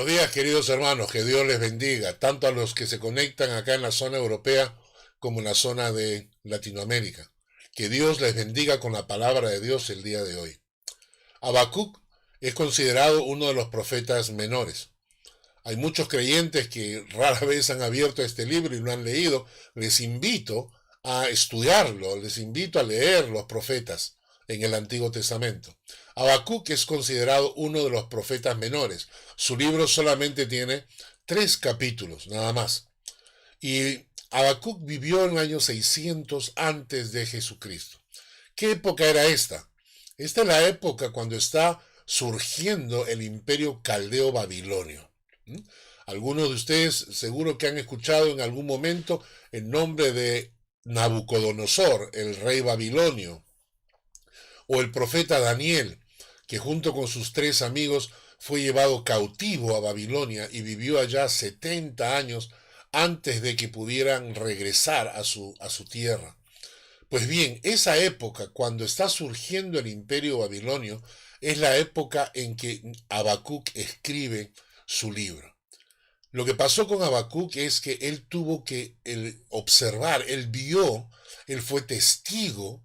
Buenos días, queridos hermanos, que Dios les bendiga, tanto a los que se conectan acá en la zona europea como en la zona de Latinoamérica. Que Dios les bendiga con la palabra de Dios el día de hoy. Habacuc es considerado uno de los profetas menores. Hay muchos creyentes que rara vez han abierto este libro y lo han leído. Les invito a estudiarlo, les invito a leer los profetas en el Antiguo Testamento. Habacuc es considerado uno de los profetas menores. Su libro solamente tiene 3 capítulos, nada más. Y Habacuc vivió en el año 600 antes de Jesucristo. ¿Qué época era esta? Esta es la época cuando está surgiendo el imperio caldeo babilonio. ¿Mm? Algunos de ustedes seguro que han escuchado en algún momento el nombre de Nabucodonosor, el rey babilonio, o el profeta Daniel, que junto con sus 3 amigos fue llevado cautivo a Babilonia y vivió allá 70 años antes de que pudieran regresar a su tierra. Pues bien, esa época, cuando está surgiendo el imperio babilonio, es la época en que Habacuc escribe su libro. Lo que pasó con Habacuc es que él tuvo que observar, él fue testigo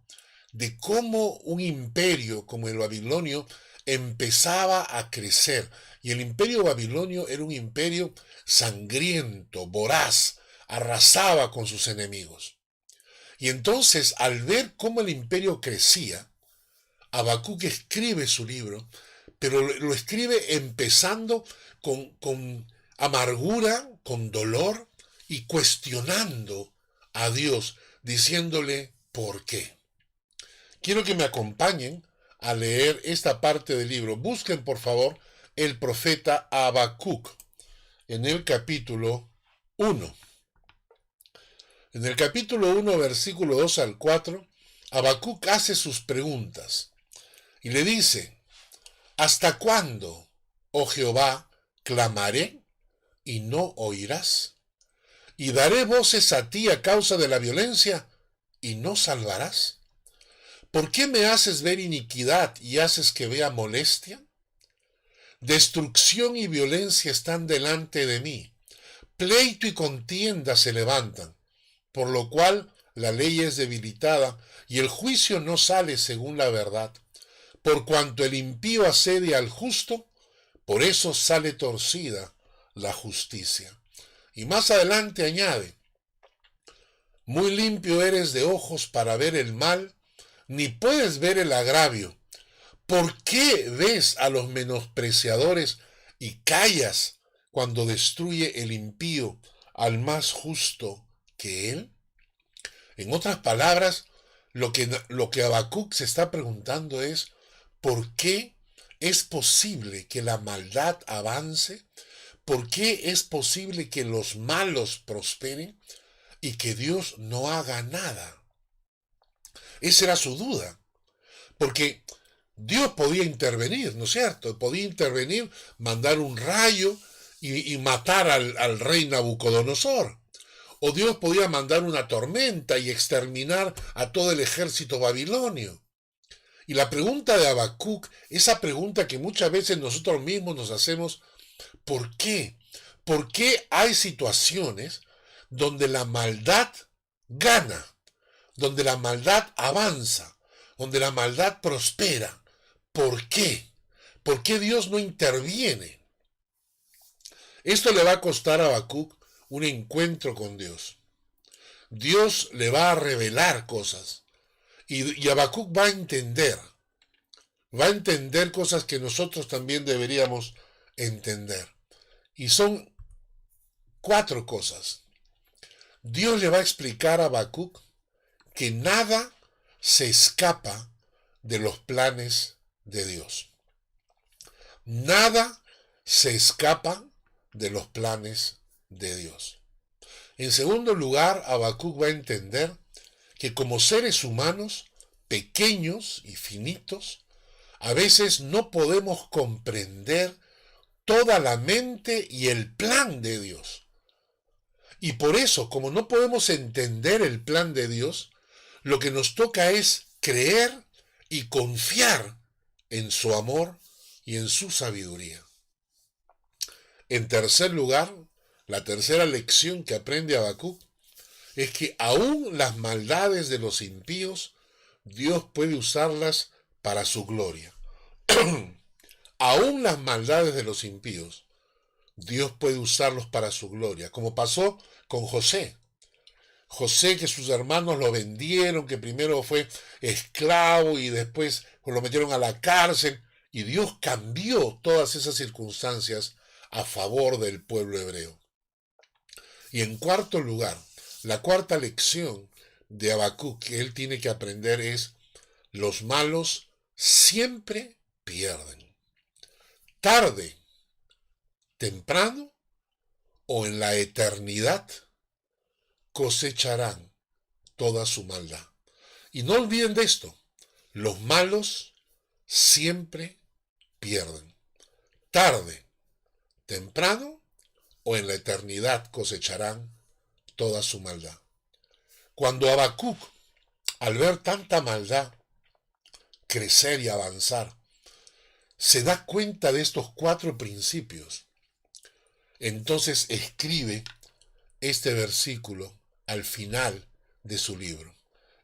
de cómo un imperio como el babilonio empezaba a crecer. Y el imperio babilonio era un imperio sangriento, voraz, arrasaba con sus enemigos. Y entonces, al ver cómo el imperio crecía, Habacuc escribe su libro, pero lo escribe empezando con amargura, con dolor y cuestionando a Dios, diciéndole ¿por qué? Quiero que me acompañen a leer esta parte del libro. Busquen, por favor, el profeta Habacuc en el capítulo 1. En el capítulo 1, versículo 2 al 4, Habacuc hace sus preguntas y le dice, ¿hasta cuándo, oh Jehová, clamaré y no oirás? ¿Y daré voces a ti a causa de la violencia y no salvarás? ¿Por qué me haces ver iniquidad y haces que vea molestia? Destrucción y violencia están delante de mí. Pleito y contienda se levantan, por lo cual la ley es debilitada y el juicio no sale según la verdad. Por cuanto el impío asedia al justo, por eso sale torcida la justicia. Y más adelante añade, muy limpio eres de ojos para ver el mal, ni puedes ver el agravio. ¿Por qué ves a los menospreciadores y callas cuando destruye el impío al más justo que él? En otras palabras, lo que Habacuc se está preguntando es, ¿por qué es posible que la maldad avance? ¿Por qué es posible que los malos prosperen y que Dios no haga nada? Esa era su duda, porque Dios podía intervenir, ¿no es cierto? Podía intervenir, mandar un rayo y matar al rey Nabucodonosor. O Dios podía mandar una tormenta y exterminar a todo el ejército babilonio. Y la pregunta de Habacuc, esa pregunta que muchas veces nosotros mismos nos hacemos, ¿por qué? ¿Por qué hay situaciones donde la maldad gana, donde la maldad avanza, donde la maldad prospera? ¿Por qué? ¿Por qué Dios no interviene? Esto le va a costar a Habacuc un encuentro con Dios. Dios le va a revelar cosas y Habacuc va a entender cosas que nosotros también deberíamos entender. Y son 4 cosas. Dios le va a explicar a Habacuc que nada se escapa de los planes de Dios. Nada se escapa de los planes de Dios. En segundo lugar, Habacuc va a entender que como seres humanos, pequeños y finitos, a veces no podemos comprender toda la mente y el plan de Dios. Y por eso, como no podemos entender el plan de Dios, lo que nos toca es creer y confiar en su amor y en su sabiduría. En tercer lugar, la tercera lección que aprende Habacuc es que aún las maldades de los impíos, Dios puede usarlas para su gloria. Aún las maldades de los impíos, Dios puede usarlos para su gloria, como pasó con José. José, que sus hermanos lo vendieron, que primero fue esclavo y después lo metieron a la cárcel, y Dios cambió todas esas circunstancias a favor del pueblo hebreo. Y en cuarto lugar, la cuarta lección de Habacuc que él tiene que aprender es: los malos siempre pierden. Tarde, temprano o en la eternidad cosecharán toda su maldad. Y no olviden de esto: los malos siempre pierden. Tarde, temprano o en la eternidad cosecharán toda su maldad. Cuando Habacuc, al ver tanta maldad crecer y avanzar, se da cuenta de estos 4 principios, entonces escribe este versículo al final de su libro.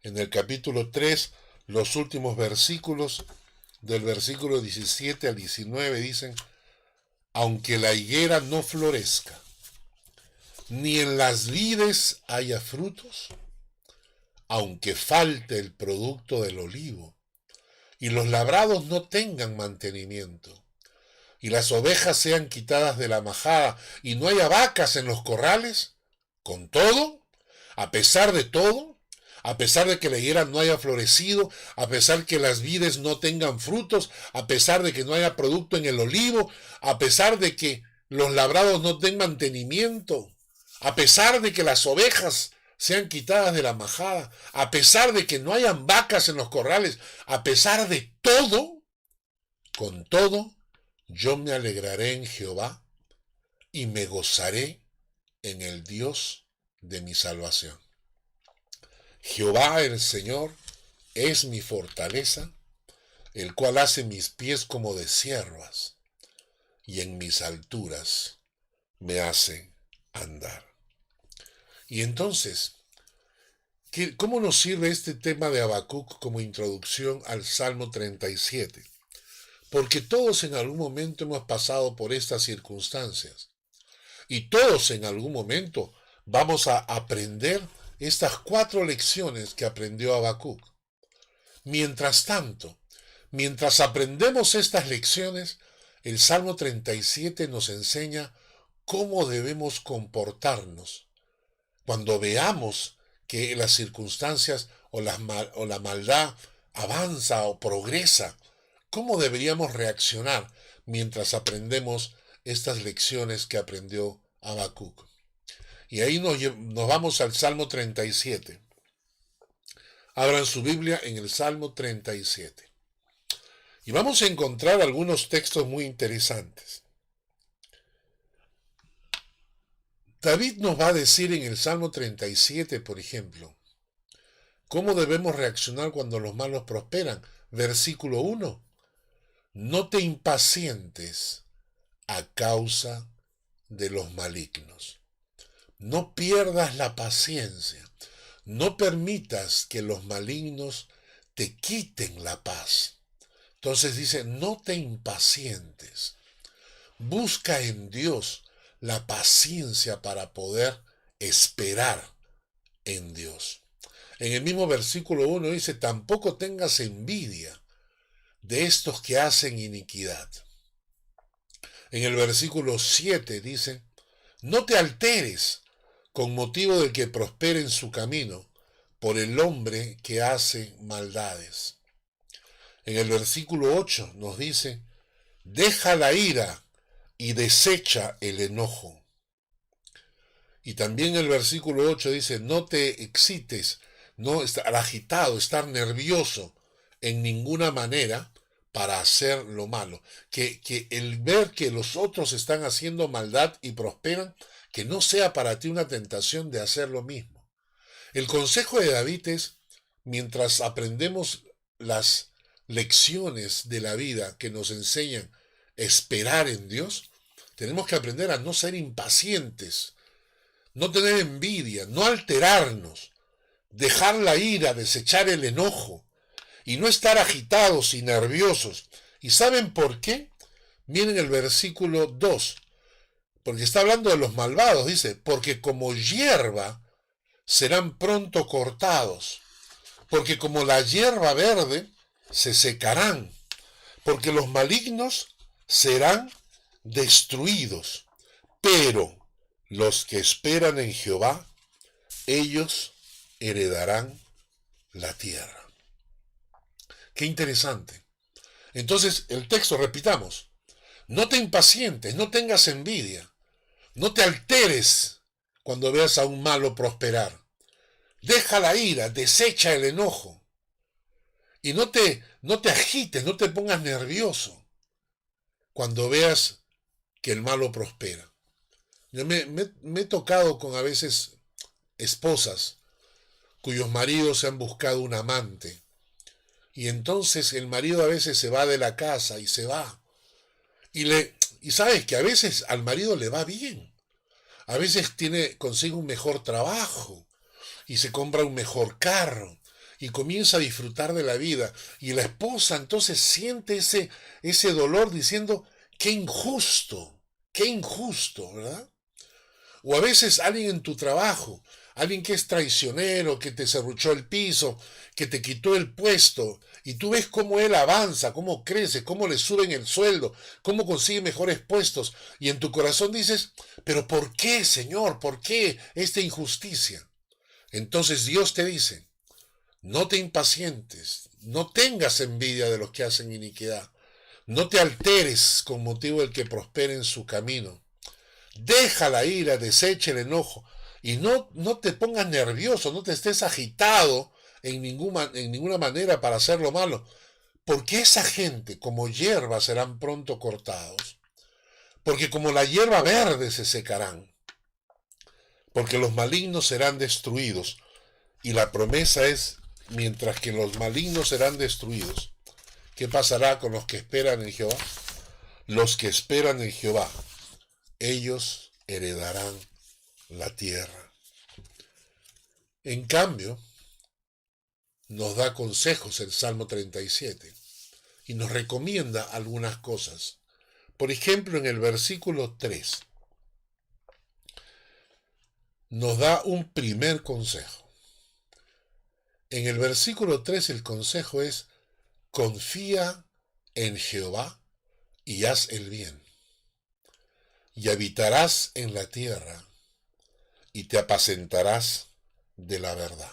En el capítulo 3, los últimos versículos, del versículo 17 al 19, dicen: aunque la higuera no florezca, ni en las vides haya frutos, aunque falte el producto del olivo, y los labrados no tengan mantenimiento, y las ovejas sean quitadas de la majada, y no haya vacas en los corrales, con todo, a pesar de todo, a pesar de que la higuera no haya florecido, a pesar que las vides no tengan frutos, a pesar de que no haya producto en el olivo, a pesar de que los labrados no tengan mantenimiento, a pesar de que las ovejas sean quitadas de la majada, a pesar de que no hayan vacas en los corrales, a pesar de todo, con todo, yo me alegraré en Jehová y me gozaré en el Dios de mi salvación. Jehová el Señor es mi fortaleza, el cual hace mis pies como de ciervas, y en mis alturas me hace andar. Y entonces, ¿cómo nos sirve este tema de Habacuc como introducción al Salmo 37? Porque todos en algún momento hemos pasado por estas circunstancias. Y todos en algún momento vamos a aprender estas 4 lecciones que aprendió Habacuc. Mientras tanto, mientras aprendemos estas lecciones, el Salmo 37 nos enseña cómo debemos comportarnos cuando veamos que las circunstancias o la maldad avanza o progresa. ¿Cómo deberíamos reaccionar mientras aprendemos estas lecciones que aprendió Habacuc? Y ahí nos vamos al Salmo 37. Abran su Biblia en el Salmo 37. Y vamos a encontrar algunos textos muy interesantes. David nos va a decir en el Salmo 37, por ejemplo, cómo debemos reaccionar cuando los malos prosperan. Versículo 1. No te impacientes a causa de los malignos. No pierdas la paciencia. No permitas que los malignos te quiten la paz. Entonces dice, no te impacientes. Busca en Dios la paciencia para poder esperar en Dios. En el mismo versículo 1 dice, tampoco tengas envidia de estos que hacen iniquidad. En el versículo 7 dice, no te alteres con motivo de que prospere en su camino por el hombre que hace maldades. En el versículo 8 nos dice, deja la ira y desecha el enojo. Y también el versículo 8 dice, no te excites, no estar agitado, estar nervioso en ninguna manera para hacer lo malo. Que el ver que los otros están haciendo maldad y prosperan, que no sea para ti una tentación de hacer lo mismo. El consejo de David es, mientras aprendemos las lecciones de la vida que nos enseñan a esperar en Dios, Tenemos que aprender a no ser impacientes, no tener envidia, no alterarnos, dejar la ira, desechar el enojo y no estar agitados y nerviosos. ¿Y saben por qué? Miren el versículo 2, porque está hablando de los malvados, dice, porque como hierba serán pronto cortados, porque como la hierba verde se secarán, porque los malignos serán destruidos, pero los que esperan en Jehová, ellos heredarán la tierra. Qué interesante. Entonces, el texto, repitamos, no te impacientes, no tengas envidia, no te alteres cuando veas a un malo prosperar. Deja la ira, desecha el enojo y no te agites, no te pongas nervioso cuando veas que el malo prospera. Yo me he tocado con a veces esposas cuyos maridos se han buscado un amante y entonces el marido a veces se va de la casa y se va y sabes que a veces al marido le va bien, a veces consigue un mejor trabajo y se compra un mejor carro y comienza a disfrutar de la vida y la esposa entonces siente ese dolor diciendo qué injusto, ¿verdad? O a veces alguien en tu trabajo, alguien que es traicionero, que te serruchó el piso, que te quitó el puesto, y tú ves cómo él avanza, cómo crece, cómo le suben el sueldo, cómo consigue mejores puestos, y en tu corazón dices, pero ¿por qué, Señor? ¿Por qué esta injusticia? Entonces Dios te dice, no te impacientes, no tengas envidia de los que hacen iniquidad, no te alteres con motivo del que prospere en su camino. Deja la ira, desecha el enojo y no te pongas nervioso, no te estés agitado en ninguna manera para hacer lo malo, porque esa gente como hierba serán pronto cortados, porque como la hierba verde se secarán, porque los malignos serán destruidos. Y la promesa es, mientras que los malignos serán destruidos, ¿qué pasará con los que esperan en Jehová? Los que esperan en Jehová, ellos heredarán la tierra. En cambio, nos da consejos el Salmo 37 y nos recomienda algunas cosas. Por ejemplo, en el versículo 3 nos da un primer consejo. En el versículo 3 el consejo es, confía en Jehová y haz el bien, y habitarás en la tierra, y te apacentarás de la verdad.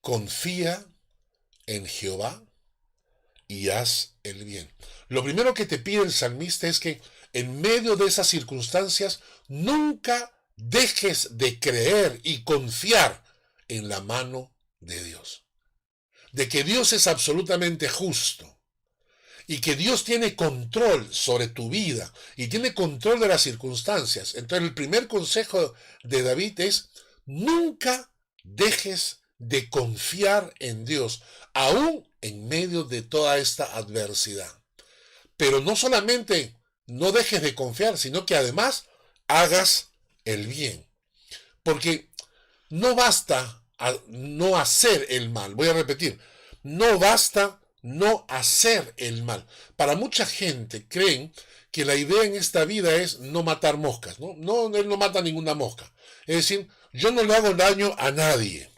Confía en Jehová y haz el bien. Lo primero que te pide el salmista es que en medio de esas circunstancias nunca dejes de creer y confiar en la mano de Dios. De que Dios es absolutamente justo y que Dios tiene control sobre tu vida y tiene control de las circunstancias. Entonces el primer consejo de David es, nunca dejes de confiar en Dios, aún en medio de toda esta adversidad. Pero no solamente no dejes de confiar, sino que además hagas el bien. Porque no basta no hacer el mal. Voy a repetir, no basta no hacer el mal. Para mucha gente creen que la idea en esta vida es no matar moscas, ¿no? No, él no mata ninguna mosca. Es decir, yo no le hago daño a nadie.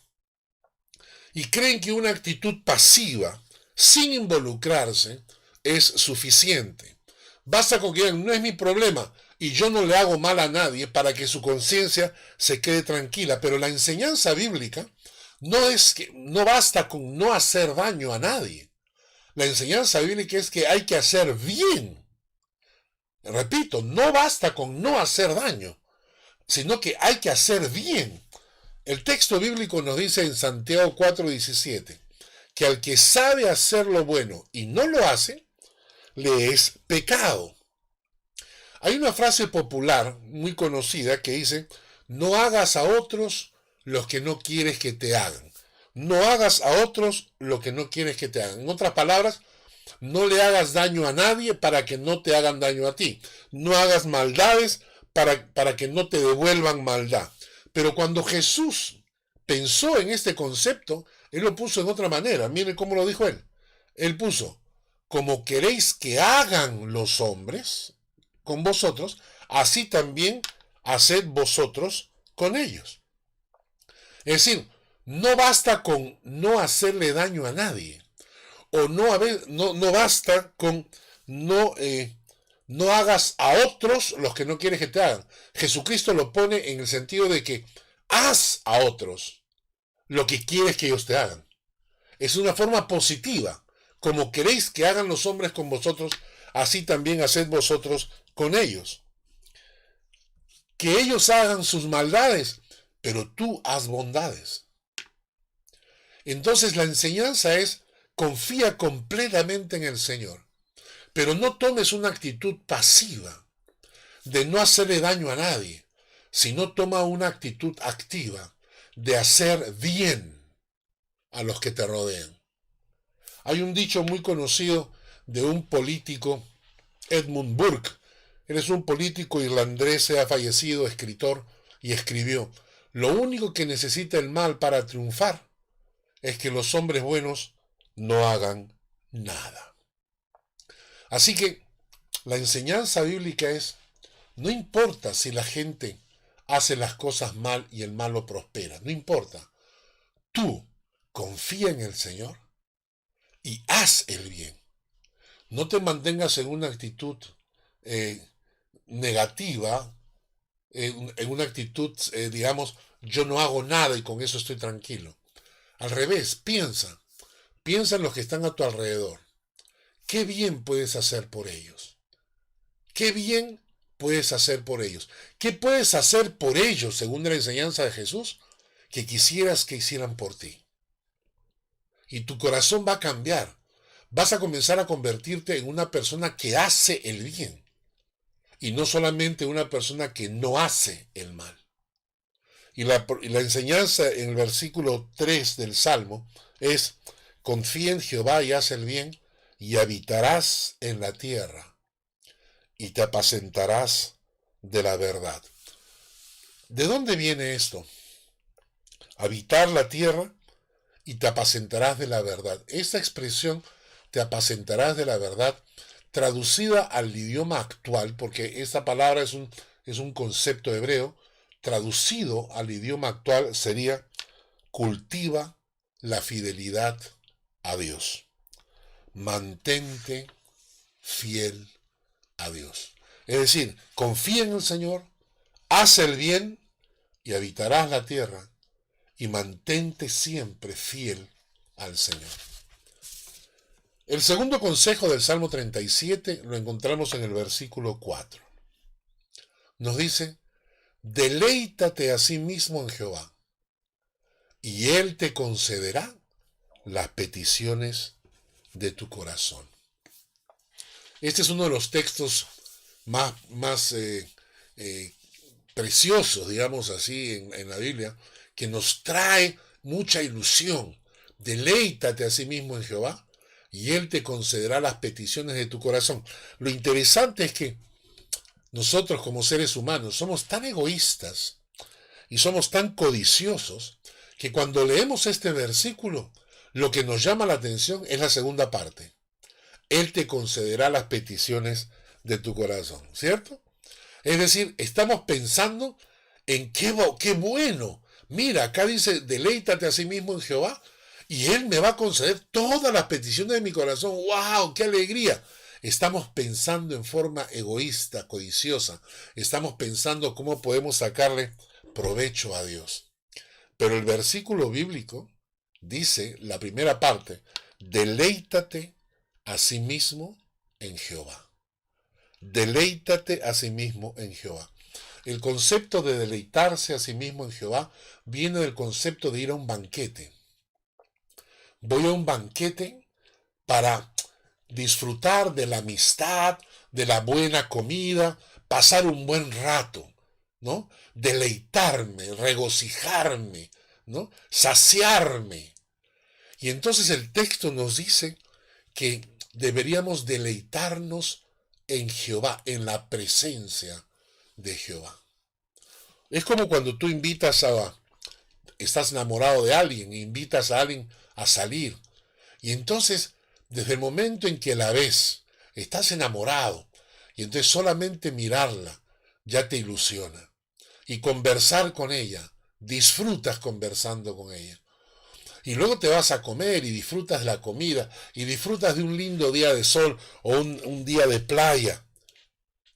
Y creen que una actitud pasiva, sin involucrarse, es suficiente. Basta con que digan, no es mi problema, y yo no le hago mal a nadie para que su conciencia se quede tranquila. Pero la enseñanza bíblica no basta con no hacer daño a nadie. La enseñanza bíblica es que hay que hacer bien. Repito, no basta con no hacer daño, sino que hay que hacer bien. El texto bíblico nos dice en Santiago 4:17 que al que sabe hacer lo bueno y no lo hace, le es pecado. Hay una frase popular muy conocida que dice, no hagas a otros lo que no quieres que te hagan. No hagas a otros lo que no quieres que te hagan. En otras palabras, no le hagas daño a nadie para que no te hagan daño a ti. No hagas maldades para que no te devuelvan maldad. Pero cuando Jesús pensó en este concepto, él lo puso en otra manera. Miren cómo lo dijo él. Él puso, como queréis que hagan los hombres con vosotros, así también haced vosotros con ellos. Es decir, no basta con no hacerle daño a nadie, o no basta con no hagas a otros los que no quieres que te hagan. Jesucristo lo pone en el sentido de que haz a otros lo que quieres que ellos te hagan. Es una forma positiva. Como queréis que hagan los hombres con vosotros, así también haced vosotros con ellos. Que ellos hagan sus maldades, pero tú haz bondades. Entonces la enseñanza es, confía completamente en el Señor, pero no tomes una actitud pasiva de no hacerle daño a nadie, sino toma una actitud activa de hacer bien a los que te rodean. Hay un dicho muy conocido de un político, Edmund Burke. Él es un político irlandés, ha fallecido, escritor, y escribió, lo único que necesita el mal para triunfar es que los hombres buenos no hagan nada. Así que la enseñanza bíblica es, no importa si la gente hace las cosas mal y el malo prospera, no importa. Tú confía en el Señor y haz el bien. No te mantengas en una actitud negativa, en una actitud, digamos, yo no hago nada y con eso estoy tranquilo. Al revés, piensa en los que están a tu alrededor. ¿Qué bien puedes hacer por ellos? ¿Qué bien puedes hacer por ellos? ¿Qué puedes hacer por ellos, según la enseñanza de Jesús, que quisieras que hicieran por ti? Y tu corazón va a cambiar. Vas a comenzar a convertirte en una persona que hace el bien y no solamente una persona que no hace el mal. Y la enseñanza en el versículo 3 del Salmo es, confía en Jehová y haz el bien y habitarás en la tierra y te apacentarás de la verdad. ¿De dónde viene esto? Habitar la tierra y te apacentarás de la verdad. Esta expresión, te apacentarás de la verdad, traducida al idioma actual, porque esta palabra es un concepto hebreo, traducido al idioma actual sería, cultiva la fidelidad a Dios. Mantente fiel a Dios. Es decir, confía en el Señor, haz el bien y habitarás la tierra y mantente siempre fiel al Señor. El segundo consejo del Salmo 37 lo encontramos en el versículo 4. Nos dice, deleítate a sí mismo en Jehová, y Él te concederá las peticiones de tu corazón. Este es uno de los textos más preciosos, digamos así, en la Biblia, que nos trae mucha ilusión. Deleítate a sí mismo en Jehová y Él te concederá las peticiones de tu corazón. Lo interesante es que nosotros como seres humanos somos tan egoístas y somos tan codiciosos que cuando leemos este versículo, lo que nos llama la atención es la segunda parte. Él te concederá las peticiones de tu corazón, ¿cierto? Es decir, estamos pensando en qué bueno. Mira, acá dice, deleítate a sí mismo en Jehová y Él me va a conceder todas las peticiones de mi corazón. ¡Wow! ¡Qué alegría! Estamos pensando en forma egoísta, codiciosa. Estamos pensando cómo podemos sacarle provecho a Dios. Pero el versículo bíblico dice, la primera parte, deleítate a sí mismo en Jehová. Deleítate a sí mismo en Jehová. El concepto de deleitarse a sí mismo en Jehová viene del concepto de ir a un banquete. Voy a un banquete para disfrutar de la amistad, de la buena comida, pasar un buen rato, ¿no? Deleitarme, regocijarme, ¿no? Saciarme. Y entonces el texto nos dice que deberíamos deleitarnos en Jehová, en la presencia de Jehová. Es como cuando tú estás enamorado de alguien e invitas a alguien a salir. Y entonces, desde el momento en que la ves, estás enamorado. Y entonces solamente mirarla ya te ilusiona. Y conversar con ella, disfrutas conversando con ella. Y luego te vas a comer y disfrutas de la comida y disfrutas de un lindo día de sol o un día de playa,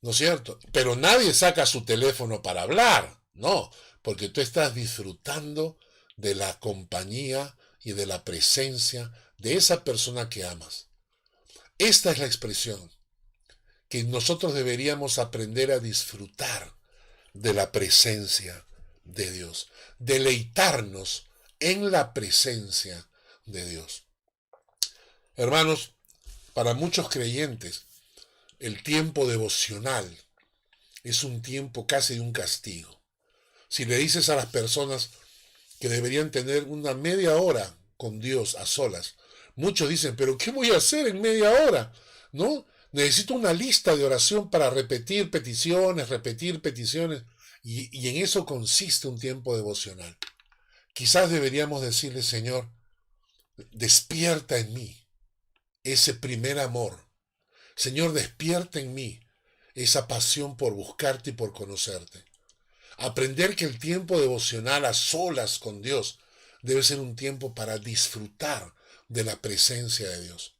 ¿no es cierto? Pero nadie saca su teléfono para hablar, no, porque tú estás disfrutando de la compañía y de la presencia de esa persona que amas. Esta es la expresión que nosotros deberíamos aprender a disfrutar de la presencia de Dios, deleitarnos en la presencia de Dios. Hermanos, para muchos creyentes, el tiempo devocional es un tiempo casi de un castigo. Si le dices a las personas que deberían tener una media hora con Dios a solas, muchos dicen, pero ¿qué voy a hacer en media hora? ¿No? Necesito una lista de oración para repetir peticiones, y en eso consiste un tiempo devocional. Quizás deberíamos decirle, Señor, despierta en mí ese primer amor. Señor, despierta en mí esa pasión por buscarte y por conocerte. Aprender que el tiempo devocional a solas con Dios debe ser un tiempo para disfrutar de la presencia de Dios.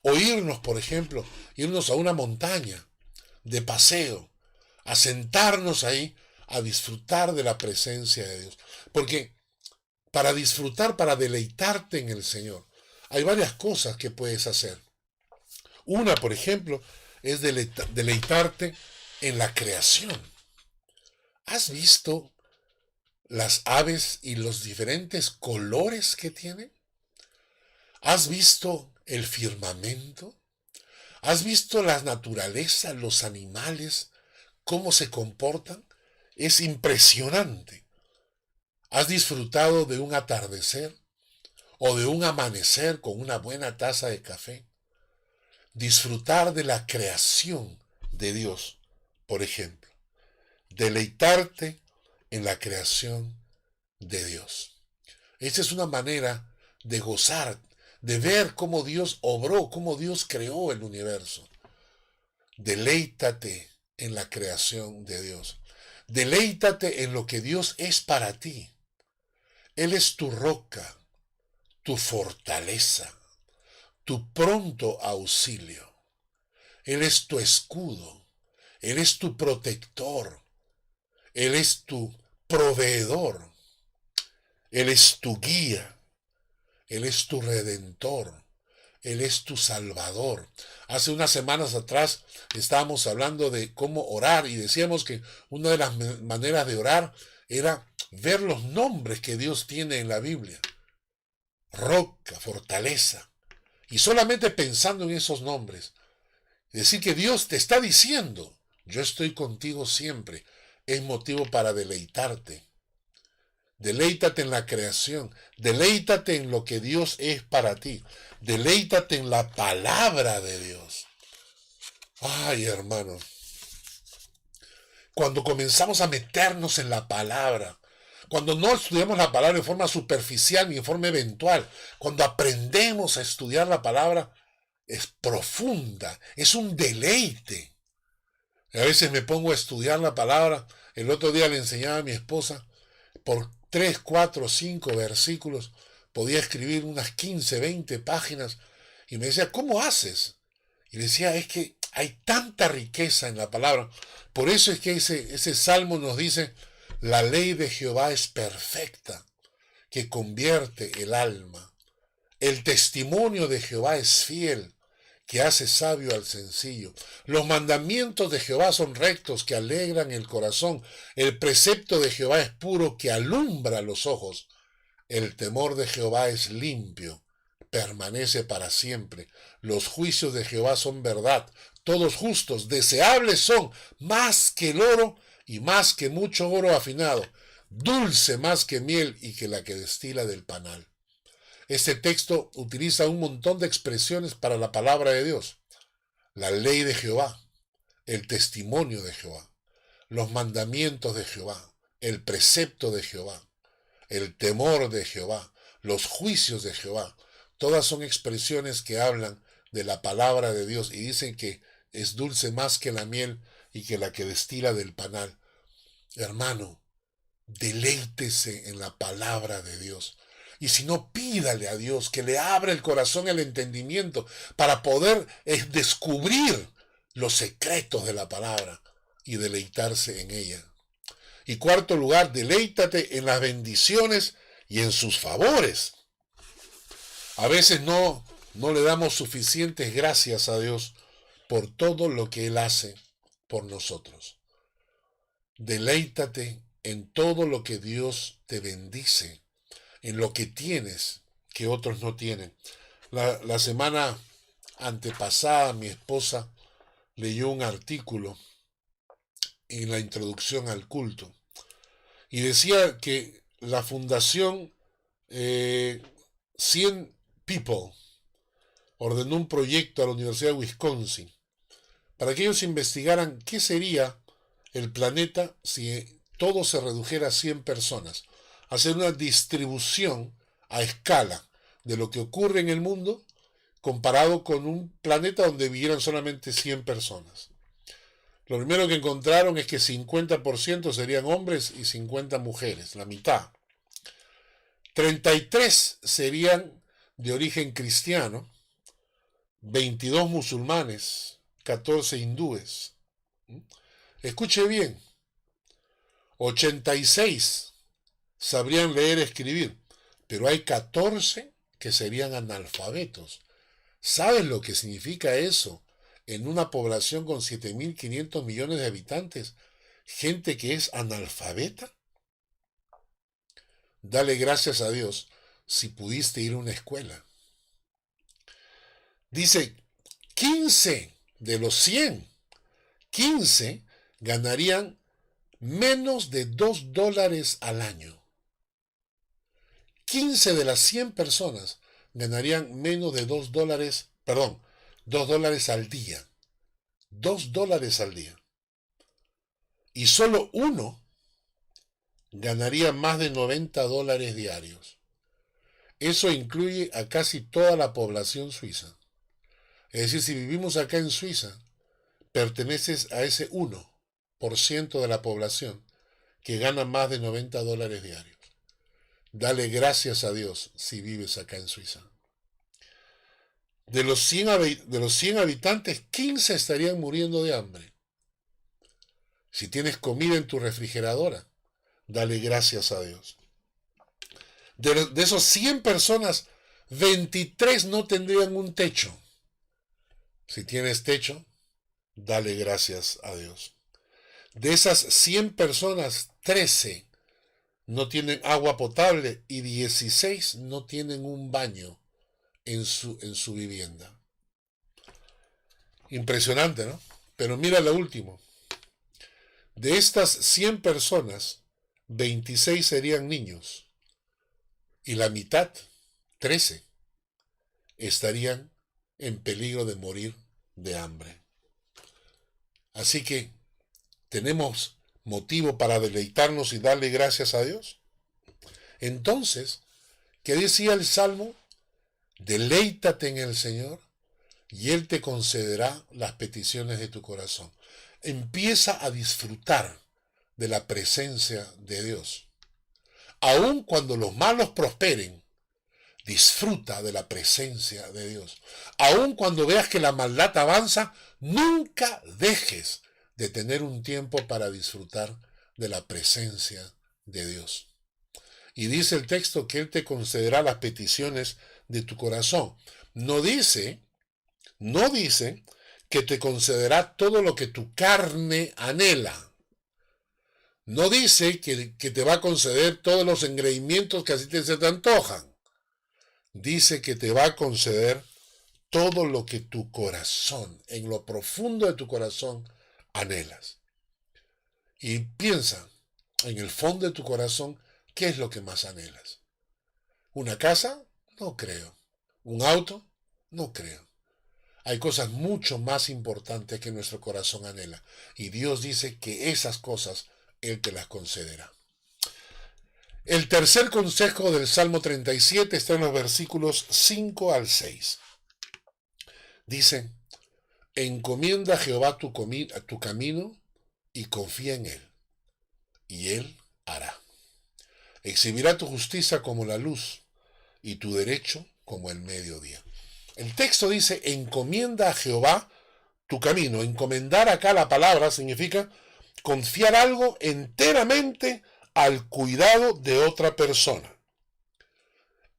O irnos, por ejemplo, irnos a una montaña de paseo, a sentarnos ahí, a disfrutar de la presencia de Dios. Porque para disfrutar, para deleitarte en el Señor, hay varias cosas que puedes hacer. Una, por ejemplo, es deleitarte en la creación. ¿Has visto las aves y los diferentes colores que tienen? ¿Has visto el firmamento? ¿Has visto la naturaleza, los animales, cómo se comportan? Es impresionante. ¿Has disfrutado de un atardecer o de un amanecer con una buena taza de café? Disfrutar de la creación de Dios, por ejemplo. Deleitarte en la creación de Dios. Esa es una manera de gozar, de ver cómo Dios obró, cómo Dios creó el universo. Deleítate en la creación de Dios. Deleítate en lo que Dios es para ti. Él es tu roca, tu fortaleza, tu pronto auxilio. Él es tu escudo. Él es tu protector. Él es tu proveedor. Él es tu guía. Él es tu redentor. Él es tu salvador. Hace unas semanas atrás estábamos hablando de cómo orar y decíamos que una de las maneras de orar era ver los nombres que Dios tiene en la Biblia. Roca, fortaleza. Y solamente pensando en esos nombres, decir que Dios te está diciendo, yo estoy contigo siempre, es motivo para deleitarte. Deleítate en la creación, deleítate en lo que Dios es para ti, deleítate en la palabra de Dios. Ay, hermano, cuando comenzamos a meternos en la palabra, cuando no estudiamos la palabra de forma superficial ni de forma eventual, cuando aprendemos a estudiar la palabra, es profunda, es un deleite. A veces me pongo a estudiar la palabra. El otro día le enseñaba a mi esposa, por 3, 4, 5 versículos, podía escribir unas 15, 20 páginas, y me decía, ¿cómo haces? Y le decía, es que hay tanta riqueza en la palabra. Por eso es que ese salmo nos dice, la ley de Jehová es perfecta, que convierte el alma. El testimonio de Jehová es fiel, que hace sabio al sencillo. Los mandamientos de Jehová son rectos, que alegran el corazón. El precepto de Jehová es puro, que alumbra los ojos. El temor de Jehová es limpio, permanece para siempre. Los juicios de Jehová son verdad, todos justos, deseables son, más que el oro y más que mucho oro afinado, dulce más que miel y que la que destila del panal. Este texto utiliza un montón de expresiones para la palabra de Dios. La ley de Jehová, el testimonio de Jehová, los mandamientos de Jehová, el precepto de Jehová, el temor de Jehová, los juicios de Jehová. Todas son expresiones que hablan de la palabra de Dios y dicen que es dulce más que la miel y que la que destila del panal. Hermano, deleítese en la palabra de Dios. Y si no, pídale a Dios que le abra el corazón, el entendimiento, para poder descubrir los secretos de la palabra y deleitarse en ella. Y cuarto lugar, deleítate en las bendiciones y en sus favores. A veces no le damos suficientes gracias a Dios por todo lo que Él hace por nosotros. Deleítate en todo lo que Dios te bendice, en lo que tienes que otros no tienen. La semana antepasada mi esposa leyó un artículo en la introducción al culto y decía que la fundación 100 People ordenó un proyecto a la Universidad de Wisconsin para que ellos investigaran qué sería el planeta si todo se redujera a 100 personas. Hacer una distribución a escala de lo que ocurre en el mundo comparado con un planeta donde vivieran solamente 100 personas. Lo primero que encontraron es que 50% serían hombres y 50 mujeres, la mitad. 33 serían de origen cristiano, 22 musulmanes, 14 hindúes. Escuche bien, 86 sabrían leer y escribir, pero hay 14 que serían analfabetos. ¿Sabes lo que significa eso en una población con 7.500 millones de habitantes? Gente que es analfabeta. Dale gracias a Dios si pudiste ir a una escuela. Dice, 15 de los 100, 15 ganarían menos de $2 al año. 15 de las 100 personas ganarían menos de $2 al día. $2 al día. Y solo uno ganaría más de $90 diarios. Eso incluye a casi toda la población suiza. Es decir, si vivimos acá en Suiza, perteneces a ese 1% de la población que gana más de $90 diarios. Dale gracias a Dios si vives acá en Suiza. De los 100 habitantes, 15 estarían muriendo de hambre. Si tienes comida en tu refrigeradora, dale gracias a Dios. De esos 100 personas, 23 no tendrían un techo. Si tienes techo, dale gracias a Dios. De esas 100 personas, 13 no tienen agua potable y 16 no tienen un baño en su vivienda. Impresionante, ¿no? Pero mira lo último. De estas 100 personas, 26 serían niños y la mitad, 13, estarían en peligro de morir de hambre. Así que tenemos motivo para deleitarnos y darle gracias a Dios. Entonces, ¿qué decía el Salmo? Deleítate en el Señor y Él te concederá las peticiones de tu corazón. Empieza a disfrutar de la presencia de Dios. Aun cuando los malos prosperen, disfruta de la presencia de Dios. Aun cuando veas que la maldad avanza, nunca dejes de tener un tiempo para disfrutar de la presencia de Dios. Y dice el texto que Él te concederá las peticiones de tu corazón. No dice que te concederá todo lo que tu carne anhela. No dice que te va a conceder todos los engreimientos que así se te antojan. Dice que te va a conceder todo lo que tu corazón, en lo profundo de tu corazón, anhelas. Y piensa, en el fondo de tu corazón, ¿qué es lo que más anhelas? ¿Una casa? No creo. ¿Un auto? No creo. Hay cosas mucho más importantes que nuestro corazón anhela. Y Dios dice que esas cosas Él te las concederá. El tercer consejo del Salmo 37 está en los versículos 5 al 6. Dice, encomienda a Jehová tu camino y confía en Él, y Él hará. Exhibirá tu justicia como la luz y tu derecho como el mediodía. El texto dice, encomienda a Jehová tu camino. Encomendar acá la palabra significa confiar algo enteramente al cuidado de otra persona.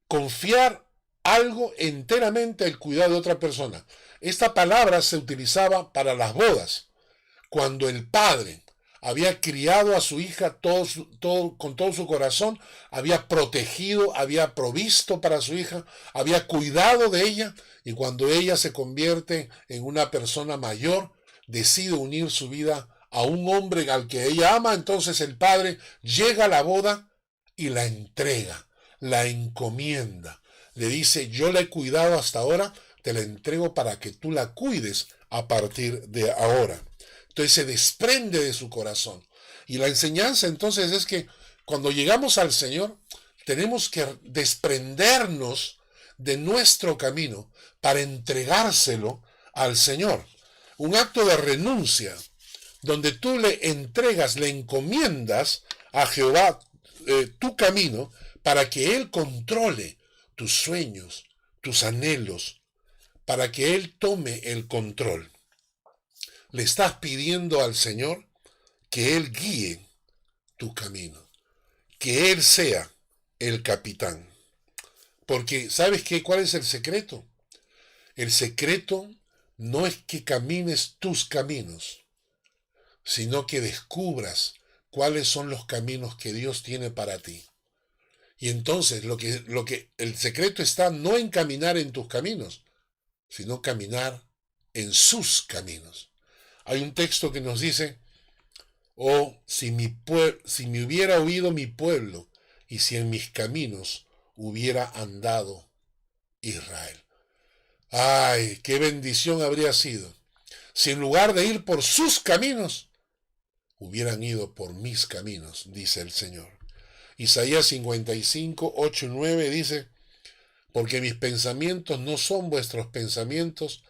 Confiar algo enteramente al cuidado de otra persona. Esta palabra se utilizaba para las bodas, cuando el padre había criado a su hija con todo su corazón, había protegido, había provisto para su hija, había cuidado de ella, y cuando ella se convierte en una persona mayor, decide unir su vida a un hombre al que ella ama, entonces el padre llega a la boda y la entrega, la encomienda. Le dice, yo la he cuidado hasta ahora, te la entrego para que tú la cuides a partir de ahora. Entonces se desprende de su corazón. Y la enseñanza entonces es que cuando llegamos al Señor, tenemos que desprendernos de nuestro camino para entregárselo al Señor. Un acto de renuncia, donde tú le entregas, le encomiendas a Jehová tu camino para que Él controle tus sueños, tus anhelos, para que Él tome el control. Le estás pidiendo al Señor que Él guíe tu camino, que Él sea el capitán. Porque, ¿sabes qué? ¿Cuál es el secreto? El secreto no es que camines tus caminos, sino que descubras cuáles son los caminos que Dios tiene para ti. Y entonces el secreto está no en caminar en tus caminos, sino caminar en sus caminos. Hay un texto que nos dice, si me hubiera oído mi pueblo, y si en mis caminos hubiera andado Israel. ¡Ay, qué bendición habría sido! Si en lugar de ir por sus caminos, hubieran ido por mis caminos, dice el Señor. Isaías 55, 8 y 9 dice, porque mis pensamientos no son vuestros pensamientos,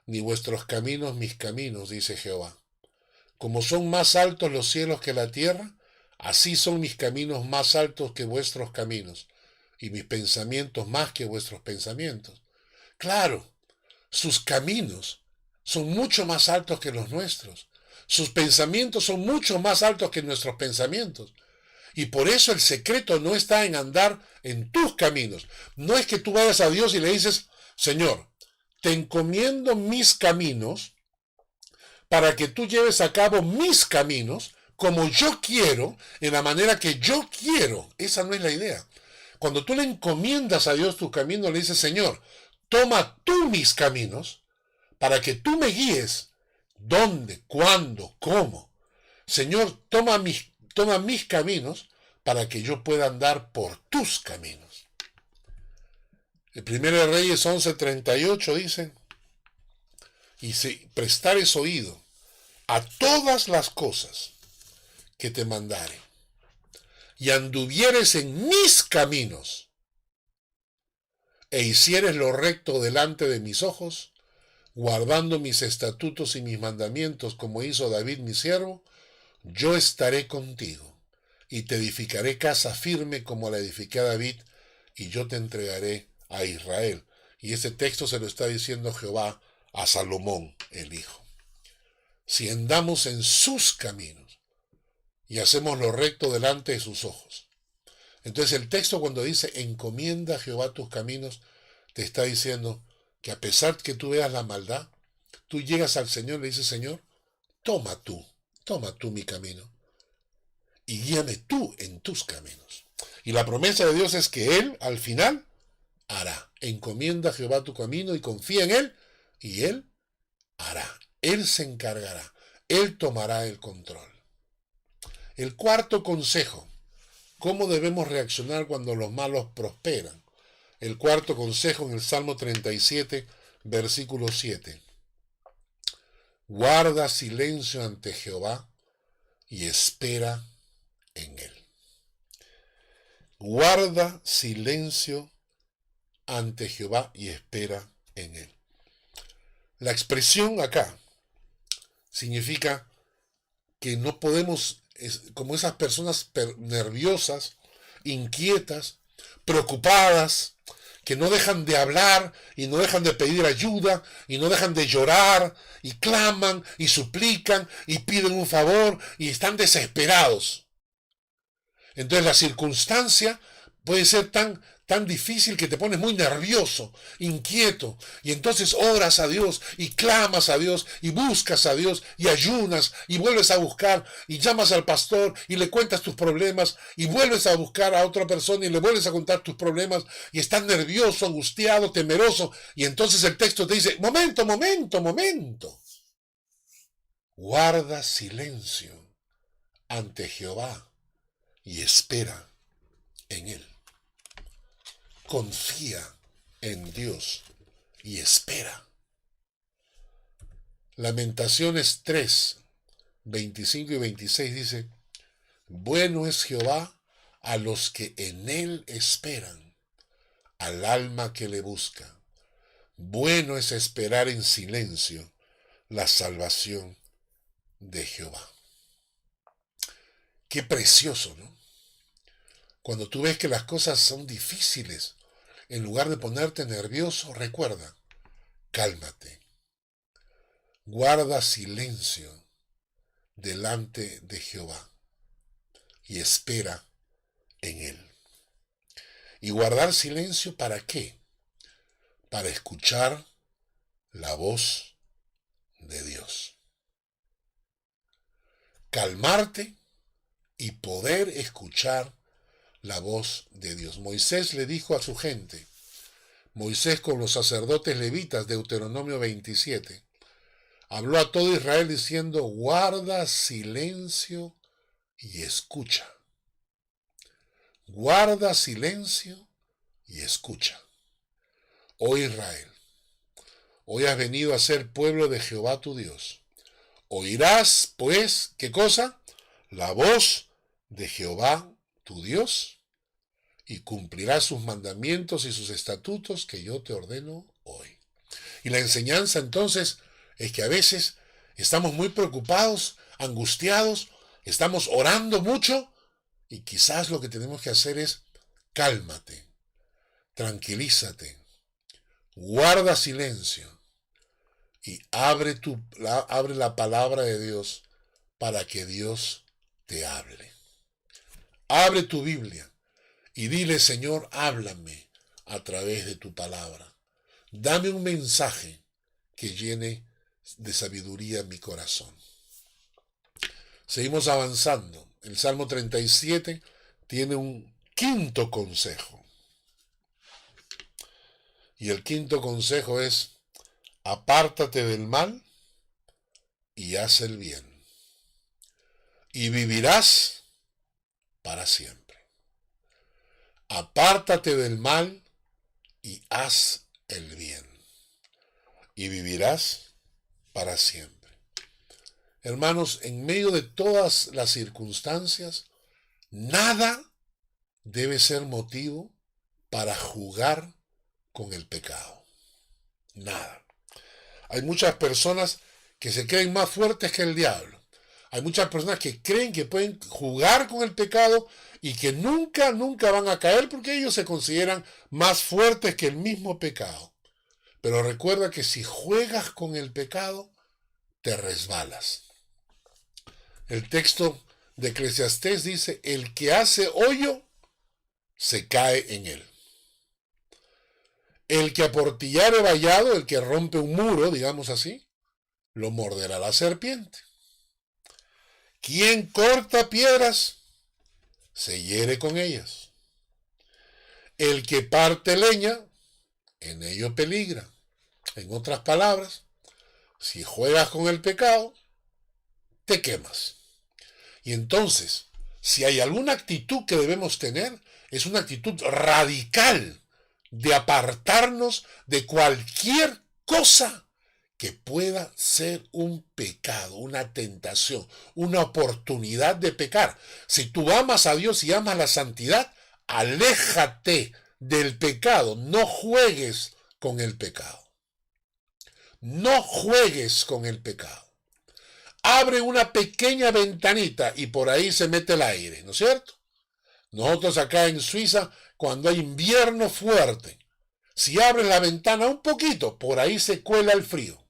ni vuestros caminos mis caminos, dice Jehová. Como son más altos los cielos que la tierra, así son mis caminos más altos que vuestros caminos, y mis pensamientos más que vuestros pensamientos. Claro, sus caminos son mucho más altos que los nuestros. Sus pensamientos son mucho más altos que nuestros pensamientos. Y por eso el secreto no está en andar en tus caminos. No es que tú vayas a Dios y le dices, Señor, te encomiendo mis caminos para que tú lleves a cabo mis caminos como yo quiero, en la manera que yo quiero. Esa no es la idea. Cuando tú le encomiendas a Dios tus caminos, le dices, Señor, toma tú mis caminos para que tú me guíes. ¿Dónde? ¿Cuándo? ¿Cómo? Señor, toma mis caminos para que yo pueda andar por tus caminos. El 1 Reyes 11:38 dice, y si prestares oído a todas las cosas que te mandare, y anduvieres en mis caminos, e hicieres lo recto delante de mis ojos, guardando mis estatutos y mis mandamientos, como hizo David mi siervo, yo estaré contigo, y te edificaré casa firme como la edifiqué a David, y yo te entregaré a Israel. Y este texto se lo está diciendo Jehová a Salomón, el hijo. Si andamos en sus caminos y hacemos lo recto delante de sus ojos. Entonces el texto cuando dice encomienda a Jehová tus caminos, te está diciendo que a pesar que tú veas la maldad, tú llegas al Señor y le dices, Señor, toma tú mi camino y guíame tú en tus caminos. Y la promesa de Dios es que Él al final hará. Encomienda a Jehová tu camino y confía en Él y Él hará. Él se encargará. Él tomará el control. El cuarto consejo, ¿cómo debemos reaccionar cuando los malos prosperan? El cuarto consejo en el Salmo 37, versículo 7. Guarda silencio ante Jehová y espera en él. Guarda silencio ante Jehová y espera en él. La expresión acá significa que no podemos, como esas personas nerviosas, inquietas, preocupadas, que no dejan de hablar y no dejan de pedir ayuda y no dejan de llorar y claman y suplican y piden un favor y están desesperados. Entonces la circunstancia puede ser tan difícil que te pones muy nervioso, inquieto, y entonces oras a Dios y clamas a Dios y buscas a Dios y ayunas y vuelves a buscar y llamas al pastor y le cuentas tus problemas y vuelves a buscar a otra persona y le vuelves a contar tus problemas y estás nervioso, angustiado, temeroso, y entonces el texto te dice, momento, guarda silencio ante Jehová y espera en él. Confía en Dios y espera. Lamentaciones 3, 25 y 26 dice, bueno es Jehová a los que en él esperan, al alma que le busca. Bueno es esperar en silencio la salvación de Jehová. Qué precioso, ¿no? Cuando tú ves que las cosas son difíciles, en lugar de ponerte nervioso, recuerda, cálmate. Guarda silencio delante de Jehová y espera en él. ¿Y guardar silencio para qué? Para escuchar la voz de Dios. Calmarte y poder escuchar la voz de Dios. Moisés le dijo a su gente, Moisés con los sacerdotes levitas, Deuteronomio 27, habló a todo Israel diciendo, guarda silencio y escucha. Guarda silencio y escucha. Oh Israel, hoy has venido a ser pueblo de Jehová tu Dios. Oirás, pues, ¿qué cosa? La voz de Jehová tu Dios, y cumplirás sus mandamientos y sus estatutos que yo te ordeno hoy. Y la enseñanza entonces es que a veces estamos muy preocupados, angustiados, estamos orando mucho y quizás lo que tenemos que hacer es cálmate, tranquilízate, guarda silencio y abre la palabra de Dios para que Dios te hable. Abre tu Biblia y dile, Señor, háblame a través de tu palabra. Dame un mensaje que llene de sabiduría mi corazón. Seguimos avanzando. El Salmo 37 tiene un quinto consejo. Y el quinto consejo es, apártate del mal y haz el bien. Y vivirás para siempre. Apártate del mal y haz el bien. Y vivirás para siempre. Hermanos, en medio de todas las circunstancias, nada debe ser motivo para jugar con el pecado. Nada. Hay muchas personas que se creen más fuertes que el diablo. Hay muchas personas que creen que pueden jugar con el pecado y que nunca van a caer porque ellos se consideran más fuertes que el mismo pecado. Pero recuerda que si juegas con el pecado, te resbalas. El texto de Eclesiastés dice, el que hace hoyo, se cae en él. El que aportillare vallado, el que rompe un muro, digamos así, lo morderá la serpiente. Quien corta piedras, se hiere con ellas. El que parte leña, en ello peligra. En otras palabras, si juegas con el pecado, te quemas. Y entonces, si hay alguna actitud que debemos tener, es una actitud radical de apartarnos de cualquier cosa que pueda ser un pecado, una tentación, una oportunidad de pecar. Si tú amas a Dios y amas la santidad, aléjate del pecado. No juegues con el pecado. No juegues con el pecado. Abre una pequeña ventanita y por ahí se mete el aire, ¿no es cierto? Nosotros acá en Suiza, cuando hay invierno fuerte, si abres la ventana un poquito, por ahí se cuela el frío.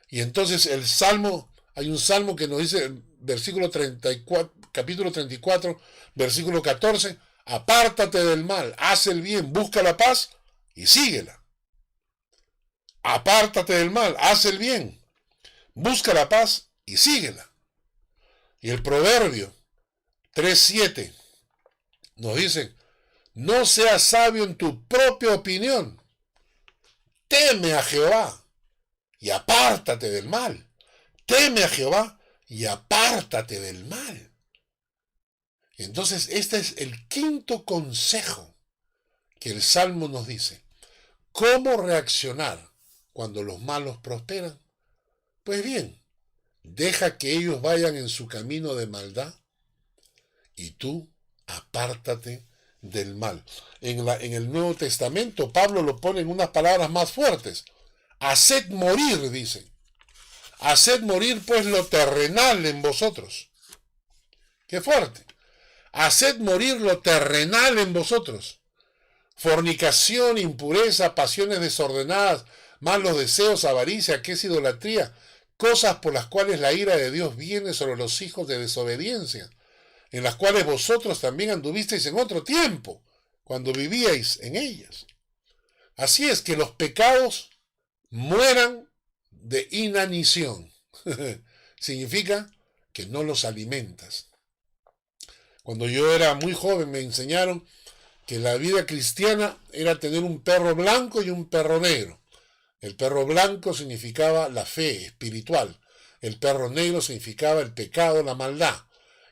Y entonces hay un salmo que nos dice, versículo 34, capítulo 34, versículo 14, apártate del mal, haz el bien, busca la paz y síguela. Apártate del mal, haz el bien, busca la paz y síguela. Y el Proverbio 3:7 nos dice, no seas sabio en tu propia opinión, teme a Jehová y apártate del mal. Teme a Jehová y apártate del mal. Entonces, este es el quinto consejo que el Salmo nos dice. ¿Cómo reaccionar cuando los malos prosperan? Pues bien, deja que ellos vayan en su camino de maldad y tú apártate del mal. En el Nuevo Testamento, Pablo lo pone en unas palabras más fuertes. Haced morir, dice. Haced morir pues lo terrenal en vosotros. ¡Qué fuerte! Haced morir lo terrenal en vosotros. Fornicación, impureza, pasiones desordenadas, malos deseos, avaricia, que es idolatría, cosas por las cuales la ira de Dios viene sobre los hijos de desobediencia, en las cuales vosotros también anduvisteis en otro tiempo, cuando vivíais en ellas. Así es que los pecados mueran de inanición. Significa que no los alimentas. Cuando yo era muy joven me enseñaron que la vida cristiana era tener un perro blanco y un perro negro. El perro blanco significaba la fe espiritual. El perro negro significaba el pecado, la maldad.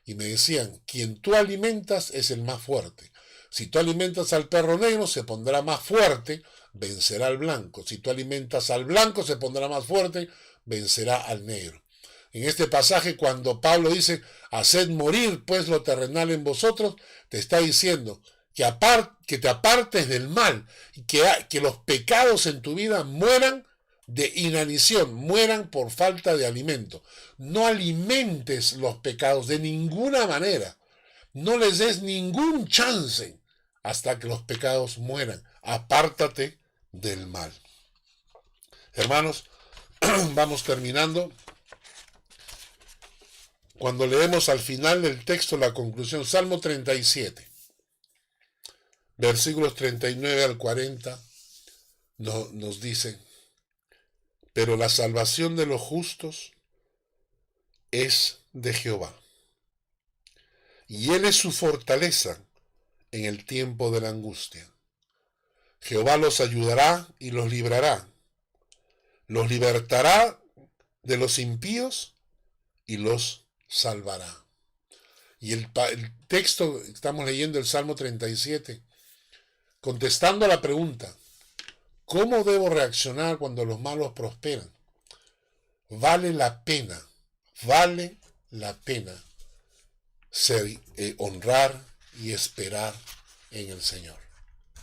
Y me decían, quien tú alimentas es el más fuerte. Si tú alimentas al perro negro, se pondrá más fuerte, vencerá al blanco. Si tú alimentas al blanco, se pondrá más fuerte, vencerá al negro. En este pasaje, cuando Pablo dice, haced morir pues lo terrenal en vosotros, te está diciendo que te apartes del mal y que los pecados en tu vida mueran de inanición, mueran por falta de alimento. No alimentes los pecados de ninguna manera. No les des ningún chance hasta que los pecados mueran. Apártate del mal. Hermanos, vamos terminando. Cuando leemos al final del texto la conclusión, Salmo 37, versículos 39 al 40, nos dice, pero la salvación de los justos es de Jehová, y Él es su fortaleza en el tiempo de la angustia. Jehová los ayudará y los librará, los libertará de los impíos y los salvará. Y el texto, estamos leyendo el Salmo 37, contestando a la pregunta, ¿cómo debo reaccionar cuando los malos prosperan? Vale la pena honrar y esperar en el Señor.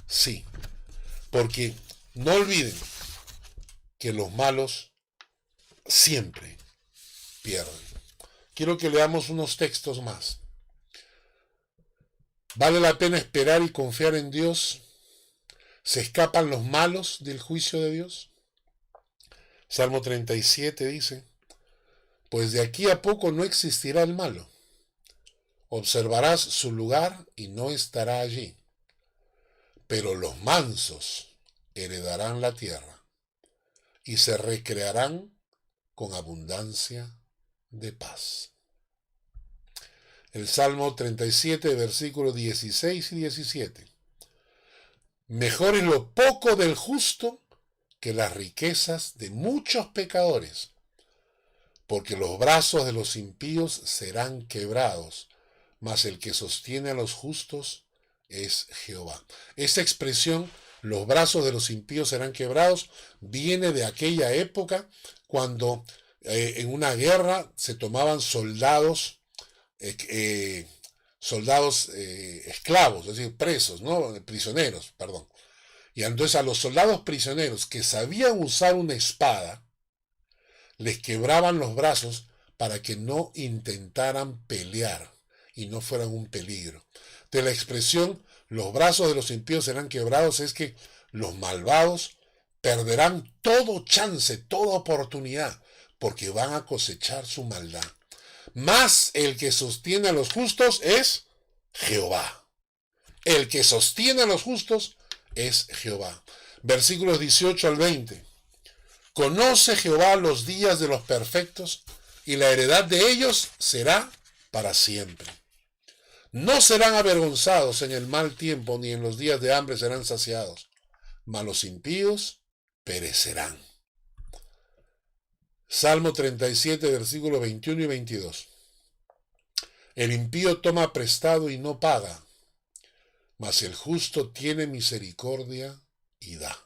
Sí, porque no olviden que los malos siempre pierden. Quiero que leamos unos textos más. ¿Vale la pena esperar y confiar en Dios? ¿Se escapan los malos del juicio de Dios? Salmo 37 dice, pues de aquí a poco no existirá el malo. Observarás su lugar y no estará allí. Pero los mansos heredarán la tierra y se recrearán con abundancia de paz. El Salmo 37, versículos 16 y 17. Mejor es lo poco del justo que las riquezas de muchos pecadores, porque los brazos de los impíos serán quebrados, mas el que sostiene a los justos es Jehová. Esta expresión los brazos de los impíos serán quebrados, viene de aquella época cuando en una guerra se tomaban soldados, esclavos, es decir, presos, ¿no? Prisioneros, perdón. Y entonces a los soldados prisioneros que sabían usar una espada, les quebraban los brazos para que no intentaran pelear y no fueran un peligro. De la expresión, los brazos de los impíos serán quebrados, es que los malvados perderán todo chance, toda oportunidad, porque van a cosechar su maldad. Mas el que sostiene a los justos es Jehová. El que sostiene a los justos es Jehová. Versículos 18 al 20. Conoce Jehová los días de los perfectos, y la heredad de ellos será para siempre. No serán avergonzados en el mal tiempo, ni en los días de hambre serán saciados, mas los impíos perecerán. Salmo 37, versículos 21 y 22. El impío toma prestado y no paga, mas el justo tiene misericordia y da.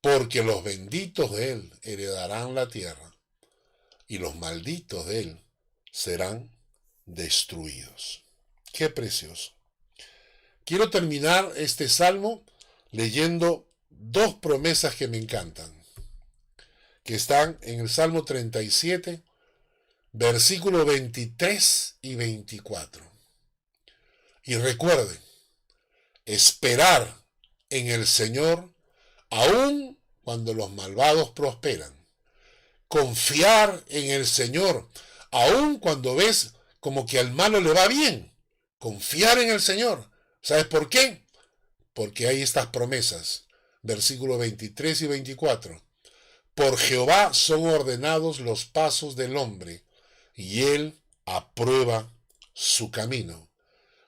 Porque los benditos de él heredarán la tierra, y los malditos de él serán destruidos. Qué precioso. Quiero terminar este salmo leyendo dos promesas que me encantan, que están en el Salmo 37, versículos 23 y 24. Y recuerden, esperar en el Señor aun cuando los malvados prosperan. Confiar en el Señor aun cuando ves como que al malo le va bien. Confiar en el Señor. ¿Sabes por qué? Porque hay estas promesas. Versículos 23 y 24. Por Jehová son ordenados los pasos del hombre, y él aprueba su camino.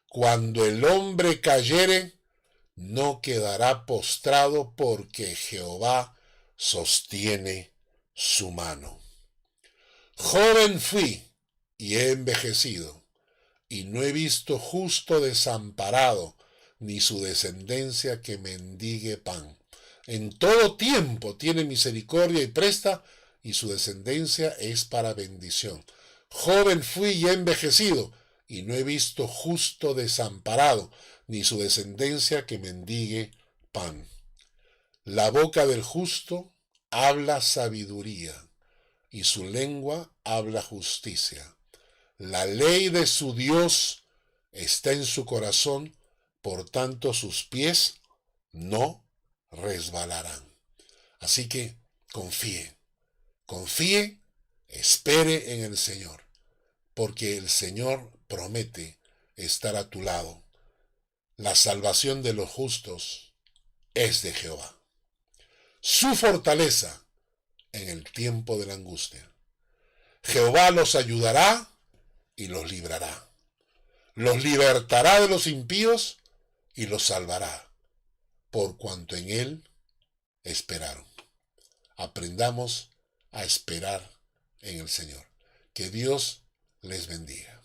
Cuando el hombre cayere, no quedará postrado, porque Jehová sostiene su mano. Joven fui y he envejecido, y no he visto justo desamparado, ni su descendencia que mendigue pan. En todo tiempo tiene misericordia y presta, y su descendencia es para bendición. Joven fui y he envejecido, y no he visto justo desamparado, ni su descendencia que mendigue pan. La boca del justo habla sabiduría, y su lengua habla justicia. La ley de su Dios está en su corazón, por tanto sus pies no resbalarán. Así que confíe, espere en el Señor, porque el Señor promete estar a tu lado. La salvación de los justos es de Jehová. Su fortaleza en el tiempo de la angustia. Jehová los ayudará y los librará. Los libertará de los impíos y los salvará, por cuanto en él esperaron. Aprendamos a esperar en el Señor. Que Dios les bendiga.